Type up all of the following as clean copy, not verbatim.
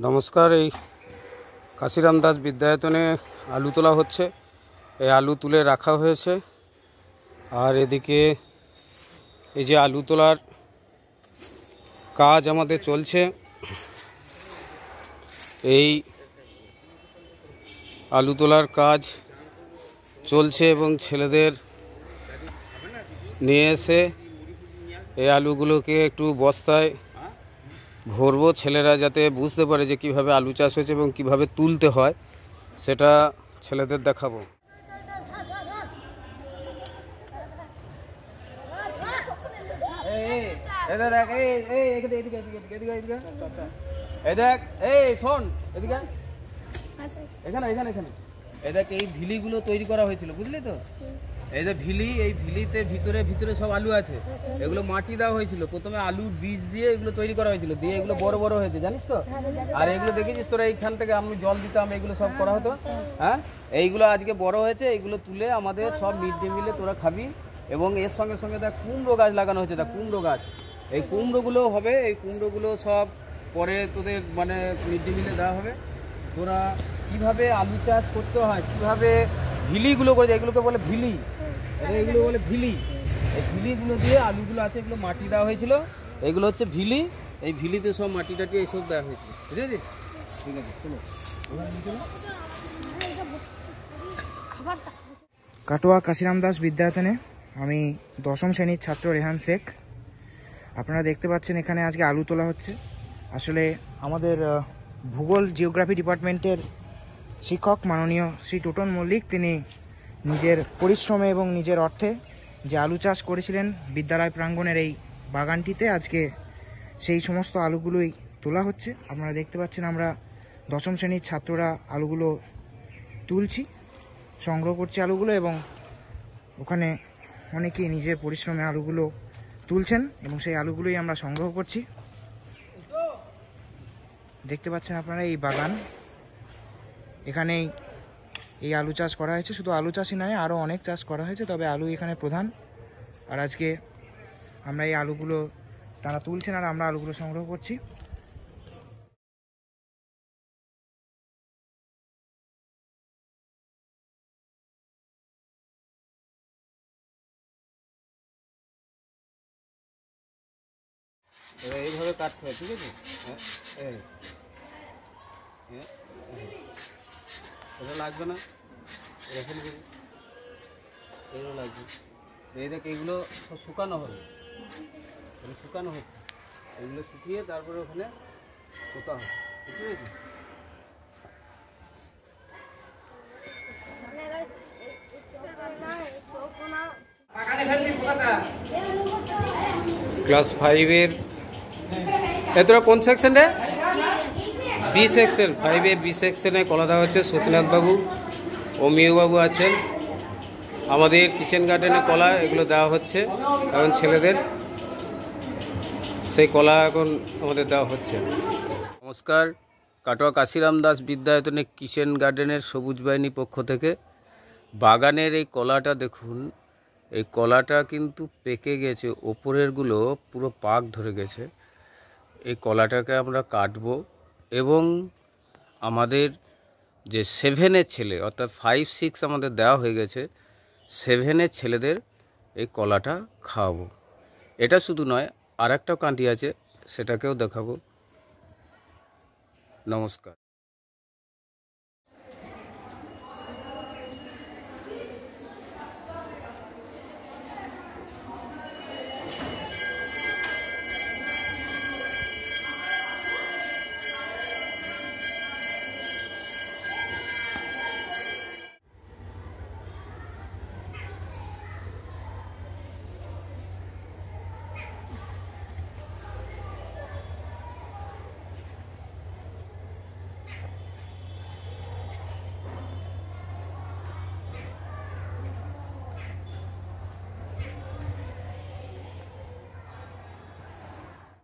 নমস্কার। এই কাশিরাম দাস বিদ্যায়তনে আলু তোলা হচ্ছে। এই আলু তুলে রাখা হয়েছে, আর এদিকে এই যে আলু তোলার কাজ আমাদের চলছে। এই আলু তোলার কাজ চলছে এবং ছেলেদের নিয়ে এসে এই আলুগুলোকে একটু বস্তায় ভরবো, ছেলেরা যাতে বুঝতে পারে যে কিভাবে আলু চাষ হয়েছে এবং কিভাবে তুলতে হয়, সেটা ছেলেদের দেখাবো। এই ভিলিগুলো তৈরি করা হয়েছিল, বুঝলি তো? এই যে ভিলি, এই ভিলিতে ভিতরে ভিতরে সব আলু আছে, এগুলো মাটি দেওয়া হয়েছিল। প্রথমে আলুর বীজ দিয়ে এগুলো তৈরি করা হয়েছিল, দিয়ে এগুলো বড় বড় হয়েছে, জানিস তো? আর এগুলো দেখেছিস তোরা, এইখান থেকে আমি জল দিতাম, এগুলো সব করা হতো। হ্যাঁ, এইগুলো আজকে বড় হয়েছে, এইগুলো তুলে আমাদের সব মিড ডে মিলে তোরা খাবি। এবং এর সঙ্গে সঙ্গে দেখ কুমড়ো গাছ লাগানো হয়েছে, দেখ কুমড়ো গাছ। এই কুমড়োগুলো হবে, এই কুমড়োগুলো সব পরে তোদের মানে মিড ডে মিলে দেওয়া হবে। তোরা কীভাবে আলু চাষ করতে হয়, কীভাবে ভিলিগুলো করে, এগুলোকে বলে ভিলি, এগুলো বলে ভিলি। এই ভিলিগুলো দিয়ে আলুগুলো আছে, এগুলো মাটি দেওয়া হয়েছিল, এগুলো হচ্ছে ভিলি। এই ভিলিতে সব মাটি টাটি এইসব দেওয়া হয়েছিল, বুঝেছিস? ঠিক আছে, চলো। কাটোয়া কাশিরাম দাস বিদ্যায়তনে আমি দশম শ্রেণীর ছাত্র রেহান শেখ। আপনারা দেখতে পাচ্ছেন এখানে আজকে আলু তোলা হচ্ছে। আসলে আমাদের ভূগোল জিওগ্রাফি ডিপার্টমেন্টের শিক্ষক মাননীয় শ্রী টোটন মল্লিক, তিনি নিজের পরিশ্রমে এবং নিজের অর্থে যে আলু চাষ করেছিলেন বিদ্যালয় প্রাঙ্গণের এই বাগানটিতে, আজকে সেই সমস্ত আলুগুলোই তোলা হচ্ছে। আপনারা দেখতে পাচ্ছেন আমরা দশম শ্রেণীর ছাত্ররা আলুগুলো তুলছি, সংগ্রহ করছি আলুগুলো, এবং ওখানে অনেকেই নিজের পরিশ্রমে আলুগুলো তুলছেন এবং সেই আলুগুলোই আমরা সংগ্রহ করছি। দেখতে পাচ্ছেন আপনারা এই বাগান, এখানেই এই আলু চাষ করা হয়েছে। শুধু আলু চাষই নয়, আরও অনেক চাষ করা হয়েছে, তবে আলু এখানে প্রধান। আর আজকে আমরা এই আলুগুলো তারা তুলছেন আর আমরা আলুগুলো সংগ্রহ করছি। এইভাবে কাটতে হয়, ঠিক আছে? এটা লাগবে না, রেখে দিবি, এগুলো লাগবে। এই দেখ, এইগুলো সব শুকানো হবে, শুকানো হচ্ছে, এগুলো শুকিয়ে তারপরে ওখানে পোতা হবে, বুঝতে পেরেছি? ক্লাস 5-এর তোরা কোন সেকশন রে? B section. 5-এ বি সেকশনে কলা দেওয়া হচ্ছে। সতীনাথ বাবু, অমিয় বাবু আছেন। আমাদের কিচেন গার্ডেনে কলা এগুলো দেওয়া হচ্ছে, এখন ছেলেদের সেই কলা এখন আমাদের দেওয়া হচ্ছে। নমস্কার। কাটোয়া কাশিরাম দাস বিদ্যায়তনে কিচেন গার্ডেনের সবুজ বাহিনী পক্ষ থেকে বাগানের এই কলাটা দেখুন। এই কলাটা কিন্তু পেকে গেছে, ওপরেরগুলো পুরো পাক ধরে গেছে। এই কলাটাকে আমরা কাটবো এবং আমাদের যে 7-এর ছেলে, অর্থাৎ 5-6 আমাদের দেওয়া হয়ে গেছে, 7-এর ছেলেদের এই কলাটা খাওয়াবো। এটা শুধু নয়, আর একটা কাঁটি আছে, সেটাকেও দেখাবো। নমস্কার।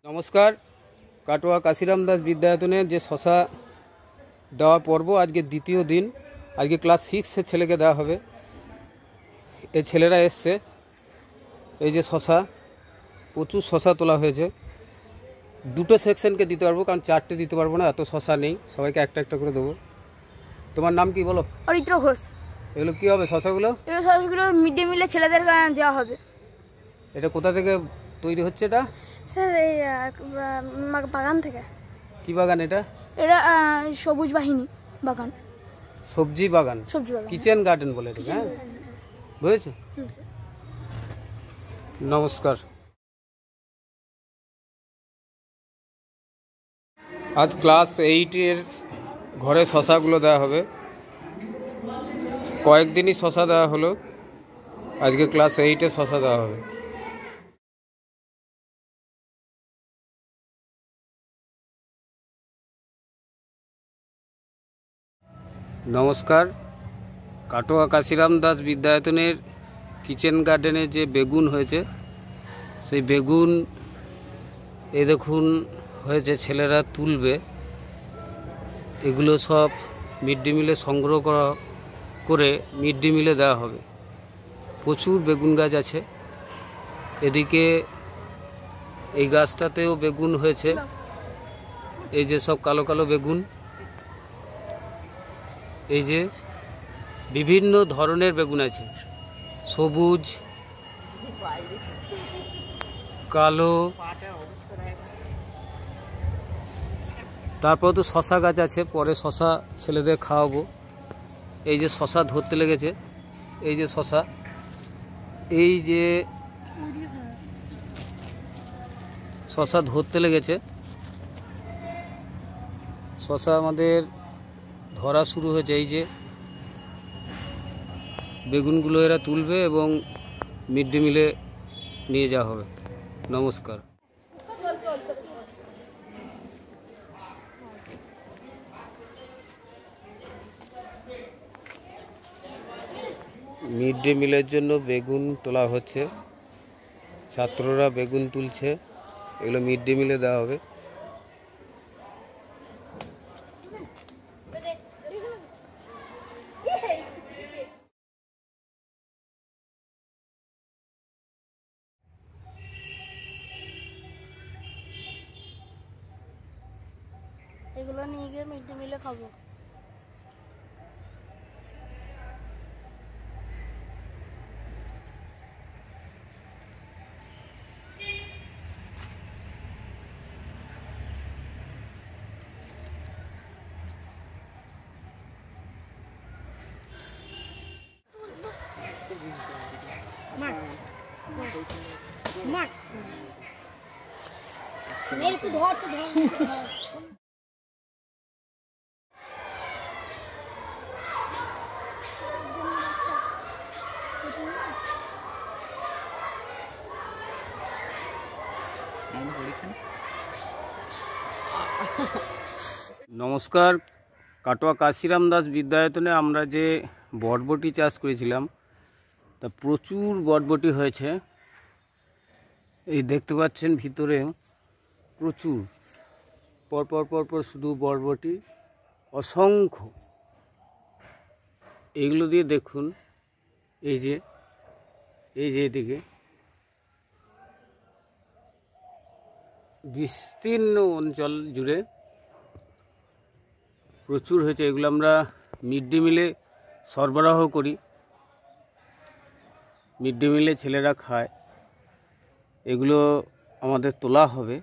নমস্কার। কাটোয়া কাশিরাম দাস বিদ্যায়তনে যে শশা দেওয়া পর্ব আজকে দ্বিতীয় দিন। আজকে ক্লাস 6-এর ছেলেকে দেওয়া হবে। এই ছেলেরা এসছে, এই যে শশা, প্রচুর শশা তোলা হয়েছে। দুটো সেকশনকে দিতে পারবো, কারণ 4টে দিতে পারবো না, এত শশা নেই, সবাইকে একটা একটা করে দেবো। তোমার নাম কি বলো? অরিত্র ঘোষ। এগুলো কি হবে শশাগুলো? এই শশাগুলো মিড ডে মিলে ছেলেদের দেওয়া হবে। এটা কোথা থেকে তৈরি হচ্ছে এটা? স্যার এই বাগান থেকে। কি বাগান এটা? এটা সবুজ বাহিনী বাগান, সবজি বাগান, সবজি বাগান, কিচেন গার্ডেন বলে এটা। হ্যাঁ, বুঝেছো? নমস্কার। আজ ক্লাস 8-এর ঘরে শশাগুলো দেওয়া হবে। কয়েকদিনই শশা দেওয়া হলো, আজকে ক্লাস 8-এ শশা দেওয়া হবে। নমস্কার। কাটোয়া কাশিরাম দাস বিদ্যায়তনের কিচেন গার্ডেনে যে বেগুন হয়েছে, সেই বেগুন এই দেখুন হয়েছে, ছেলেরা তুলবে। এগুলো সব মিড ডে মিলে সংগ্রহ করে মিড ডে মিলে দেওয়া হবে। প্রচুর বেগুন গাছ আছে। এদিকে এই গাছটাতেও বেগুন হয়েছে, এই যে সব কালো কালো বেগুন, এই যে বিভিন্ন ধরনের বেগুন আছে, সবুজ, কালো, তারপর তো শশা গাছ আছে, পরে শশা ছেলেদের খাওয়াবো। এই যে শশা ধরতে লেগেছে, এই যে শশা, এই যে শশা ধরতে লেগেছে, শশা আমাদের ধরা শুরু হয়েছে। এই যে বেগুনগুলো এরা তুলবে এবং মিড ডে মিলে নিয়ে যাওয়া হবে। নমস্কার। মিড ডে মিলের জন্য বেগুন তোলা হচ্ছে, ছাত্ররা বেগুন তুলছে, এগুলো মিড ডে মিলে দেওয়া হবে। এগুলো নিয়ে গিয়ে মিড ডে মিলে খাবো। মেরে তো ধর তো ধর। নমস্কার। কাটোয়া কাশিরাম দাস বিদ্যায়তনে আমরা যে বটবটি চাষ করেছিলাম, তা প্রচুর বটবটি হয়েছে। এই দেখতে পাচ্ছেন ভিতরে প্রচুর, পরপর পরপর শুধু বটবটি, অসংখ্য। এইগুলো দিয়ে দেখুন, এই যে এদিকে বিস্তীর্ণ অঞ্চল জুড়ে প্রচুর হয়েছে। এগুলো আমরা মিড ডে মিলে সরবরাহ করি, মিড ডে মিলে ছেলেরা খায়। এগুলো আমাদের তোলা হবে।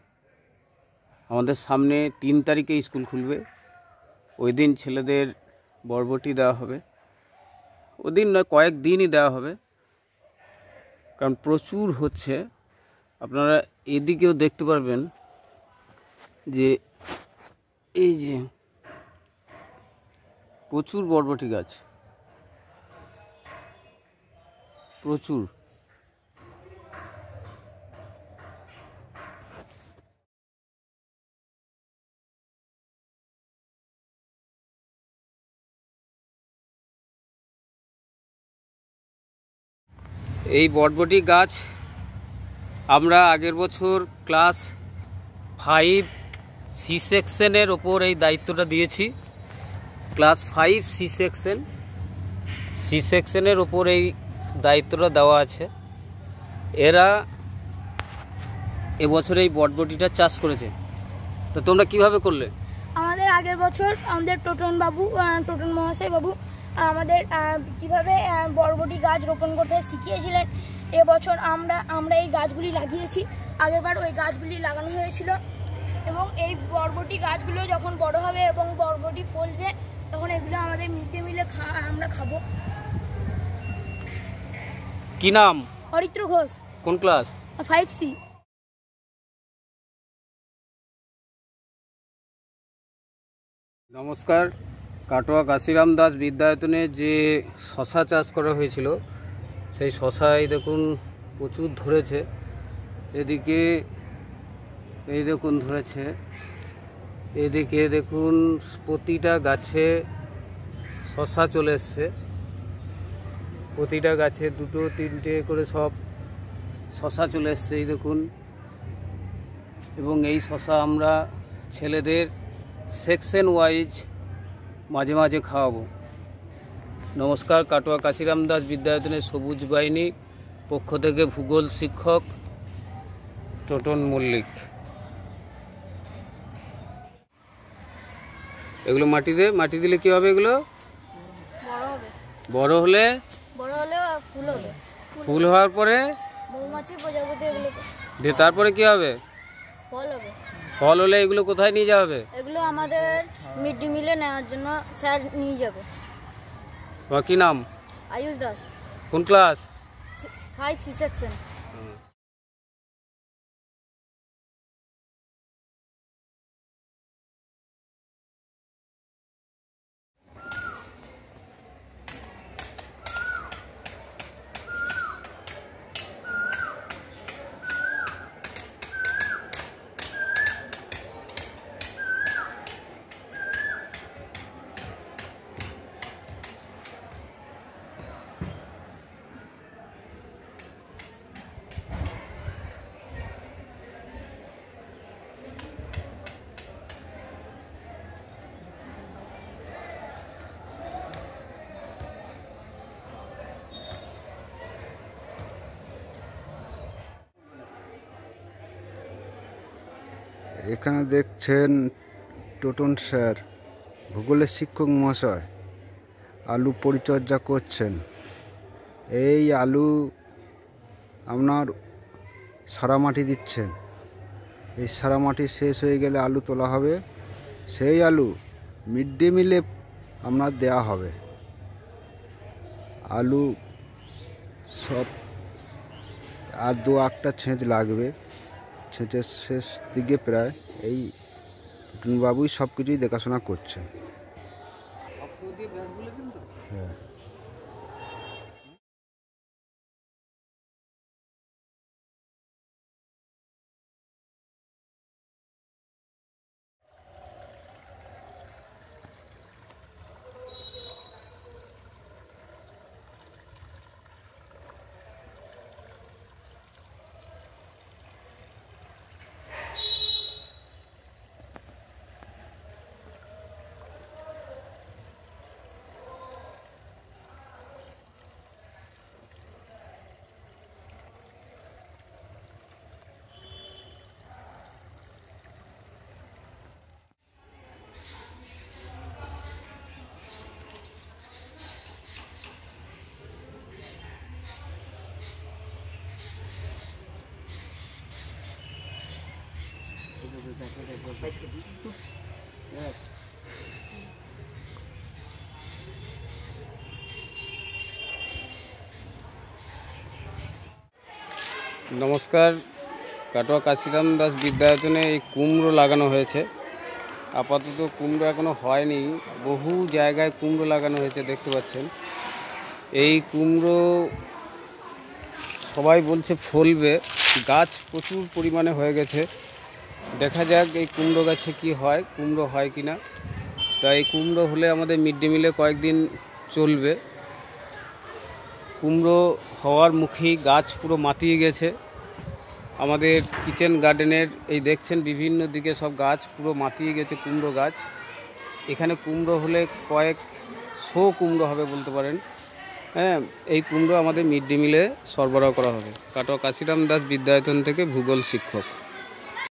আমাদের সামনে 3 তারিখে স্কুল খুলবে, ওই দিন ছেলেদের বরবটি দেওয়া হবে। ওই দিন নয়, কয়েকদিনই দেওয়া হবে, কারণ প্রচুর হচ্ছে। আপনারা এদিকেও দেখতে পারবেন যে এই যে প্রচুর বরবটি গাছ, প্রচুর। এই বরবটি গাছ আমরা আগের বছর ক্লাস 5 সি সেকশনের ওপর এই দায়িত্বটা দিয়েছি। ক্লাস 5 সি সেকশনের ওপর এই দায়িত্বটা দেওয়া আছে। এরা এবছর এই বটবটিটা চাষ করেছে। তো তোমরা কিভাবে করলে? আমাদের আগের বছর আমাদের টোটন মহাশয় বাবু আমাদের কিভাবে বরবটি গাছ রোপণ করতে শিখিয়েছিলেন। এবছর আমরা এই গাছগুলি লাগিয়েছি। আগেরবার ওই গাছগুলি লাগানো হয়েছিল এবং এই বরবটি গাছগুলো যখন বড় হবে এবং বরবটি ফলবে তখন এগুলো আমাদের মিড ডে মিলে আমরা খাবো। কি নাম? অরিত্র ঘোষ। কোন ক্লাস? 5C। নমস্কার। কাটোয়া কাশিরাম দাস বিদ্যায়তনে যে শশা চাষ করা হয়েছিল সেই শশায় দেখুন প্রচুর ধরেছে। এদিকে এই দেখুন ধরেছে, এদিকে দেখুন প্রতিটা গাছে শশা চলে এসছে, প্রতিটা গাছে 2-3টে করে সব শশা চলে এসছে এই দেখুন। এবং এই শশা আমরা ছেলেদের সেকশন ওয়াইজ মাঝে মাঝে খাওয়াবো। নমস্কার। কাটোয়া কাশিরাম দাস বিদ্যায়তনের সবুজ বাহিনী পক্ষ থেকে ভূগোল শিক্ষক টোটন মল্লিক। এগুলো মাটি দিলে কি হবে? এগুলো বড় হলে ফুল হবে। ফুল হওয়ার পরে মৌমাছি প্রজাপতি এগুলো দিয়ে তারপরে কি হবে? ফল হবে। ফল হলে এগুলো কোথায় নিয়ে যাবে? এগুলো আমাদের মিড ডে মিলে নেওয়ার জন্য স্যার নিয়ে যাবে। তোমার কি নাম? আয়ুষ দাস। কোন ক্লাস? 5C section. এখানে দেখছেন টোটন স্যার, ভূগোলের শিক্ষক মহাশয় আলু পরিচর্যা করছেন। এই আলু আপনার সারা মাটি দিচ্ছেন। এই সারা মাটি শেষ হয়ে গেলে আলু তোলা হবে। সেই আলু মিড ডে মিলে আপনার দেওয়া হবে। আলু সব আর 2-1টা ছেঁচ লাগবে। ছেঁচের শেষ দিকে প্রায় এই বাবুই সব কিছুই দেখাশোনা করছেন। হ্যাঁ। নমস্কার। কাটোয়া কাশিরাম দাস বিদ্যায়তনে এই কুমড়ো লাগানো হয়েছে। আপাতত কুমড়ো এখনো হয়নি, বহু জায়গায় কুমড়ো লাগানো হয়েছে দেখতে পাচ্ছেন। এই কুমড়ো সবাই বলছে ফলবে, গাছ প্রচুর পরিমাণে হয়ে গেছে। দেখা যাক এই কুমড়ো গাছে কি হয়, কুমড়ো হয় কি না। তাই এই কুমড়ো হলে আমাদের মিড ডে মিলে কয়েকদিন চলবে। কুমড়ো হওয়ার মুখেই গাছ পুরো মাতিয়ে গেছে। আমাদের কিচেন গার্ডেনের এই দেখছেন বিভিন্ন দিকে সব গাছ পুরো মাতিয়ে গেছে কুমড়ো গাছ। এখানে কুমড়ো হলে কয়েকশো কুমড়ো হবে বলতে পারেন। হ্যাঁ, এই কুমড়ো আমাদের মিড ডে মিলে সরবরাহ করা হবে। কাটোয়া কাশিরাম দাস বিদ্যায়তন থেকে ভূগোল শিক্ষক।